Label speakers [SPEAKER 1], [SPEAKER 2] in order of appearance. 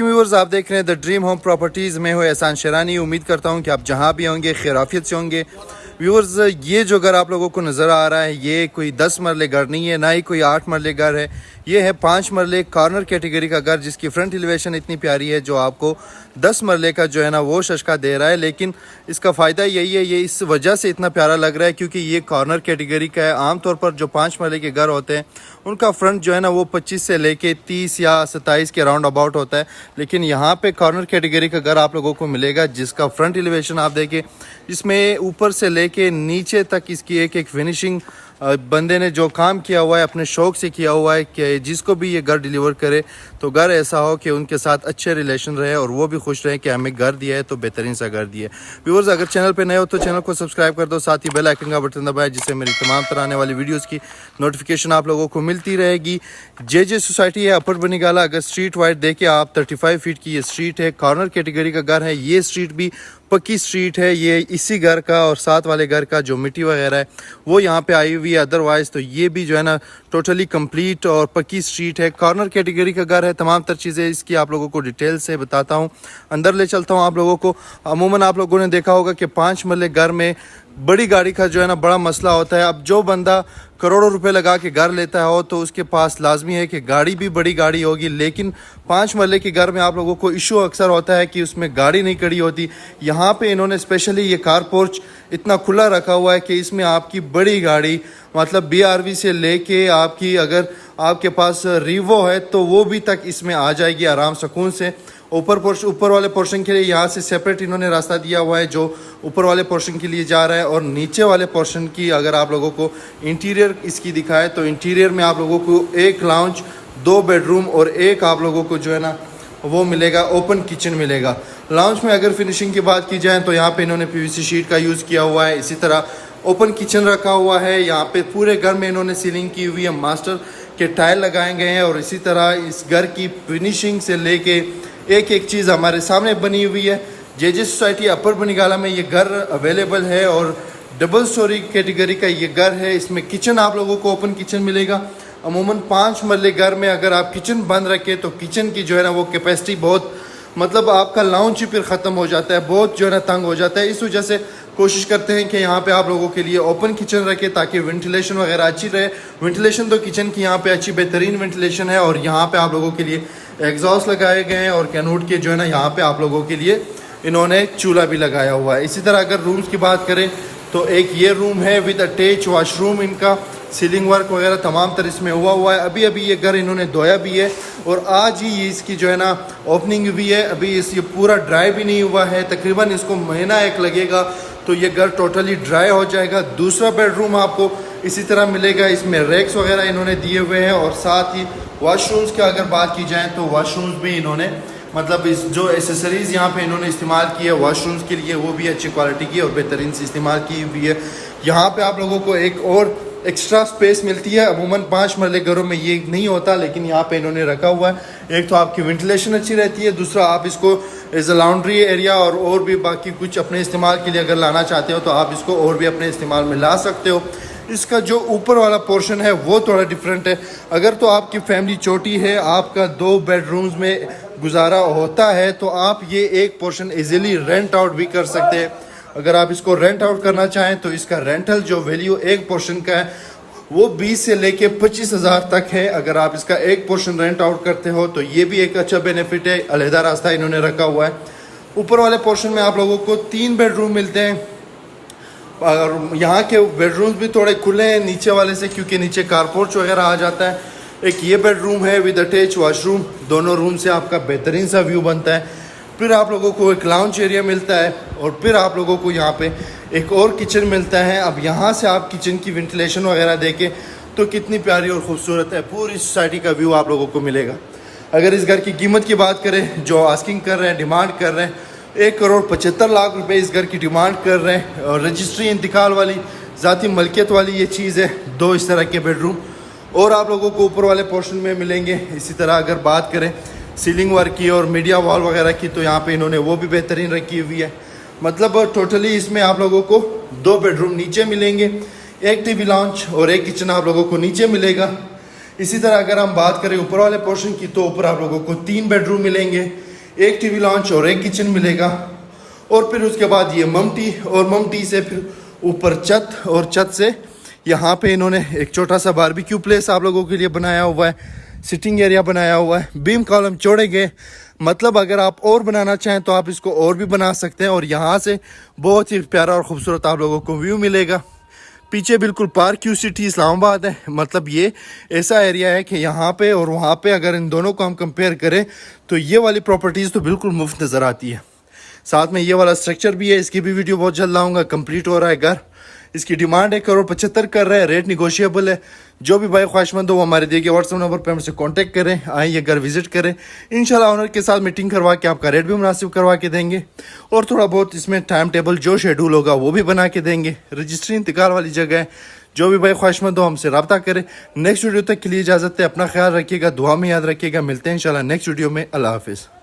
[SPEAKER 1] Viewers, आप देख रहे हैं द ड्रीम होम प्रॉपर्टीज़ में हो एहसान शेरानी। उम्मीद करता हूं कि आप जहां भी होंगे खैराफियत से होंगे। व्यूअर्स, ये जो घर आप लोगों को नज़र आ रहा है ये कोई 10 मरले घर नहीं है, ना ही कोई 8 मरले घर है। ये है 5 मरले कॉर्नर कैटेगरी का घर, जिसकी फ्रंट एलिवेशन इतनी प्यारी है जो आपको 10 मरले का जो है ना वो शशका दे रहा है। लेकिन इसका फ़ायदा यही है, ये इस वजह से इतना प्यारा लग रहा है क्योंकि ये कॉर्नर कैटेगरी का है। आमतौर पर जो 5 मरले के घर होते हैं उनका फ्रंट जो है ना वो 25 से लेके 30 या 27 के राउंड अबाउट होता है। लेकिन यहाँ पे कॉर्नर कैटेगरी का घर आप लोगों को मिलेगा जिसका फ्रंट एलिवेशन आप देखें, इसमें ऊपर से लेके नीचे तक इसकी एक एक फिनिशिंग बंदे ने जो काम किया हुआ है अपने शौक से किया हुआ है कि जिसको भी ये घर डिलीवर करे तो घर ऐसा हो कि उनके साथ अच्छे रिलेशन रहे और वो भी खुश रहे कि हमें घर दिया है तो बेहतरीन सा घर दिया है। व्यूअर्स, अगर चैनल पे नए हो तो चैनल को सब्सक्राइब कर दो, साथ ही बेल आइकन का बटन दबाएं जिससे मेरी तमाम तरह आने वाली वीडियोस की नोटिफिकेशन आप लोगों को मिलती रहेगी। जे सोसाइटी है, अपर बनीगाला। अगर स्ट्रीट वाइड देखे आप 35 फीट की ये स्ट्रीट है, कॉर्नर कैटेगरी का घर है। ये स्ट्रीट भी पक्की स्ट्रीट है, ये इसी घर का और साथ वाले घर का जो मिट्टी वगैरह है वो यहाँ पे आई हुई है। अदरवाइज तो ये भी जो है ना टोटली कंप्लीट और पक्की स्ट्रीट है। कॉर्नर कैटेगरी का घर है। तमाम तर चीज़ें इसकी आप लोगों को डिटेल से बताता हूँ, अंदर ले चलता हूँ आप लोगों को। अमूमन आप लोगों ने देखा होगा कि 5 मरले घर में बड़ी गाड़ी का जो है ना बड़ा मसला होता है। अब जो बंदा करोड़ों रुपए लगा के घर लेता हो तो उसके पास लाजमी है कि गाड़ी भी बड़ी गाड़ी होगी। लेकिन 5 मरले के घर में आप लोगों को इशू अक्सर होता है कि उसमें गाड़ी नहीं खड़ी होती। यहाँ पे इन्होंने स्पेशली ये कार पोर्च इतना खुला रखा हुआ है कि इसमें आपकी बड़ी गाड़ी मतलब BRV से लेके आपकी अगर आपके पास रीवो है तो वो भी तक इसमें आ जाएगी आराम सुकून से। ऊपर वाले पोर्शन के लिए यहाँ से सेपरेट इन्होंने रास्ता दिया हुआ है जो ऊपर वाले पोर्शन के लिए जा रहा है। और नीचे वाले पोर्शन की अगर आप लोगों को इंटीरियर इसकी दिखाए तो इंटीरियर में आप लोगों को एक लाउंज, 2 बेडरूम और एक आप लोगों को जो है ना वो मिलेगा, ओपन किचन मिलेगा। लाउंज में अगर फिनिशिंग की बात की जाए तो यहाँ पे इन्होंने PVC शीट का यूज़ किया हुआ है। इसी तरह ओपन किचन रखा हुआ है। यहाँ पे पूरे घर में इन्होंने सीलिंग की हुई है, मास्टर के टाइल लगाए गए हैं। और इसी तरह इस घर की फिनिशिंग से लेके एक एक चीज़ हमारे सामने बनी हुई है। जे सोसाइटी अपर बनीगाला में ये घर अवेलेबल है और डबल स्टोरी कैटेगरी का ये घर है। इसमें किचन आप लोगों को ओपन किचन मिलेगा। अमूमन 5 मरले घर में अगर आप किचन बंद रखें तो किचन की जो है ना वो कैपेसिटी बहुत मतलब आपका लाउंज ही फिर ख़त्म हो जाता है, बहुत जो है ना तंग हो जाता है। इस वजह से कोशिश करते हैं कि यहाँ पे आप लोगों के लिए ओपन किचन रखें ताकि वेंटिलेशन वगैरह अच्छी रहे। वेंटिलेशन तो किचन की यहाँ पे अच्छी बेहतरीन वेंटिलेशन है। और यहाँ पे आप लोगों के लिए एग्जॉस्ट लगाए गए हैं और कैनवुड के जो है ना यहाँ पे आप लोगों के लिए इन्होंने चूल्हा भी लगाया हुआ है। इसी तरह अगर रूम्स की बात करें तो एक ये रूम है विद अटैच वॉशरूम। इनका सीलिंग वर्क वगैरह तमाम तरह इसमें हुआ है। अभी ये घर इन्होंने धोया भी है और आज ही इसकी जो है ना ओपनिंग हुई है। अभी ये पूरा ड्राई भी नहीं हुआ है, तकरीबन इसको महीना एक लगेगा तो ये घर टोटली ड्राई हो जाएगा। दूसरा बेडरूम आपको इसी तरह मिलेगा, इसमें रैक्स वगैरह इन्होंने दिए हुए हैं। और साथ ही वॉशरूम्स की अगर बात की जाए तो वॉशरूम्स भी इन्होंने मतलब इस जो एसेसरीज़ यहाँ पे इन्होंने इस्तेमाल की है वॉशरूम्स के लिए वो भी अच्छी क्वालिटी की और बेहतरीन से इस्तेमाल की हुई है। यहाँ पे आप लोगों को एक और एक्स्ट्रा स्पेस मिलती है। अमूमन 5 मरले घरों में ये नहीं होता लेकिन यहाँ पे इन्होंने रखा हुआ है। एक तो आपकी वेंटिलेशन अच्छी रहती है, दूसरा आप इसको एज अ लॉन्ड्री एरिया और भी बाकी कुछ अपने इस्तेमाल के लिए अगर लाना चाहते हो तो आप इसको और भी अपने इस्तेमाल में ला सकते हो। इसका जो ऊपर वाला पोर्शन है वो थोड़ा डिफरेंट है। अगर तो आपकी फैमिली छोटी है, आपका 2 बेडरूम्स में गुजारा होता है तो आप ये एक पोर्शन इजीली रेंट आउट भी कर सकते हैं। अगर आप इसको रेंट आउट करना चाहें तो इसका रेंटल जो वैल्यू एक पोर्शन का है वो 20 से लेके 25,000 तक है। अगर आप इसका एक पोर्शन रेंट आउट करते हो तो ये भी एक अच्छा बेनिफिट है। अलहदा रास्ता इन्होंने रखा हुआ है। ऊपर वाले पोर्शन में आप लोगों को 3 बेडरूम मिलते हैं और यहाँ के बेडरूम्स भी थोड़े खुले हैं नीचे वाले से क्योंकि नीचे कारपोर्च वगैरह आ जाता है। एक ये बेडरूम है विद अटैच वॉशरूम, दोनों रूम से आपका बेहतरीन सा व्यू बनता है। फिर आप लोगों को एक लाउंज एरिया मिलता है और फिर आप लोगों को यहाँ पे एक और किचन मिलता है। अब यहाँ से आप किचन की वेंटिलेशन वगैरह देखें तो कितनी प्यारी और ख़ूबसूरत है, पूरी सोसाइटी का व्यू आप लोगों को मिलेगा। अगर इस घर की कीमत की बात करें जो आस्किंग कर रहे हैं, डिमांड कर रहे हैं, 1,75,00,000 रुपये इस घर की डिमांड कर रहे हैं। और रजिस्ट्री इंतकाल वाली ज़ाती मलकियत वाली ये चीज़ है। 2 इस तरह के बेडरूम और आप लोगों को ऊपर वाले पोर्शन में मिलेंगे। इसी तरह अगर बात करें सीलिंग वर्क की और मीडिया वॉल वगैरह की तो यहाँ पे इन्होंने वो भी बेहतरीन रखी हुई है। मतलब टोटली इसमें आप लोगों को 2 बेडरूम नीचे मिलेंगे, एक टीवी लाउंज और एक किचन आप लोगों को नीचे मिलेगा। इसी तरह अगर हम बात करें ऊपर वाले पोर्शन की तो ऊपर आप लोगों को 3 बेडरूम मिलेंगे, एक टीवी लॉन्च और एक किचन मिलेगा। और फिर उसके बाद ये ममटी, और ममटी से फिर ऊपर छत, और छत से यहाँ पे इन्होंने एक छोटा सा बारबेक्यू प्लेस आप लोगों के लिए बनाया हुआ है, सिटिंग एरिया बनाया हुआ है। बीम कॉलम जोड़े गए, मतलब अगर आप और बनाना चाहें तो आप इसको और भी बना सकते हैं। और यहाँ से बहुत ही प्यारा और ख़ूबसूरत आप लोगों को व्यू मिलेगा। पीछे बिल्कुल पार्क क्यू सिटी इस्लामाबाद है, मतलब ये ऐसा एरिया है कि यहाँ पे और वहाँ पे अगर इन दोनों को हम कंपेयर करें तो ये वाली प्रॉपर्टीज़ तो बिल्कुल मुफ्त नज़र आती है। साथ में ये वाला स्ट्रक्चर भी है, इसकी भी वीडियो बहुत जल्द लाऊंगा। कंप्लीट हो रहा है घर, इसकी डिमांड 1.75 करोड़ कर रहा है, रेट निगोशिएबल है। जो भी भाई ख्वाहिशमंद हो वो हमारे दिए गए व्हाट्सएप नंबर पर हमसे कांटेक्ट करें, आइए घर विजिट करें। इंशाल्लाह ओनर के साथ मीटिंग करवा के आपका रेट भी मुनासिब करवा के देंगे, और थोड़ा बहुत इसमें टाइम टेबल जो शेड्यूल होगा वो भी बना के देंगे। रजिस्ट्री इंतकाल वाली जगह है। जो भी भाई ख्वाहिशमंद हो हमसे रब्ता करें। नेक्स्ट वीडियो तक के लिए इजाज़त है, अपना ख्याल रखिएगा, दुआ में याद रखिएगा। मिलते हैं इंशाल्लाह नेक्स्ट वीडियो में। अल्लाह हाफिज़।